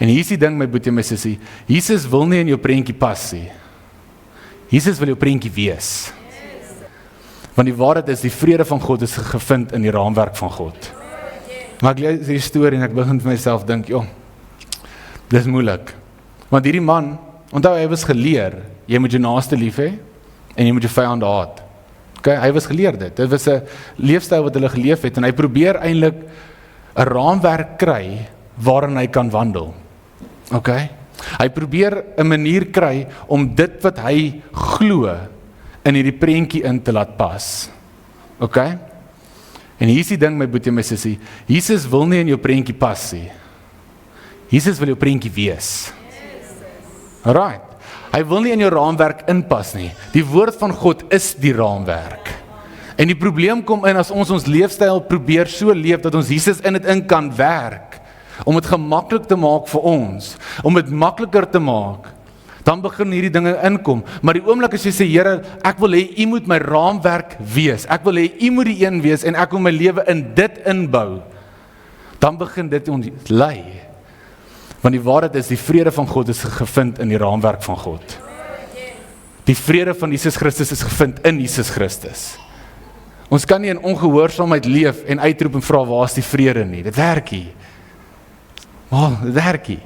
En hier is die ding, my boetie en my sussie, Jesus wil nie in jou prentjie pas nie. Jesus wil jou prentjie wees. Want die waarheid is, die vrede van God is gevind in die raamwerk van God. Maar ek lees hierdie storie en ek begin vir myself dink, joh, dis moeilik. Want hierdie man, onthou hy was geleer, jy moet jou naaste lief hê en jy moet jou vyande haat. Okay, hy was geleer dit was 'n leefstyl wat hulle geleef het en hy probeer eintlik 'n raamwerk kry waarin hy kan wandel. Okay? Hy probeer 'n manier kry om dit wat hy glo in hierdie prentjie in te laat pas. Okay? En hier is die ding, my boetie en my sussie, Jesus wil nie in jou prentjie pas nie. Jesus wil jou prentjie wees. Alright. Hy wil nie in jou raamwerk inpas nie. Die woord van God is die raamwerk. En die probleem kom in as ons leefstyl probeer so leef dat ons Jesus in dit in kan werk, om dit gemaklik te maak vir ons, om dit makliker te maak, dan begin hierdie dinge inkom. Maar die oomblik as jy sê, Here, ek wil hê U moet my raamwerk wees, ek wil hê U moet die een wees en ek wil my lewe in dit inbou, dan begin dit ons lei. Want die waarheid is, die vrede van God is gevind in die raamwerk van God. Die vrede van Jesus Christus is gevind in Jesus Christus. Ons kan nie in ongehoorsaamheid leef en uitroep en vra, waar is die vrede nie? Dit werk nie. Maar dit werk nie.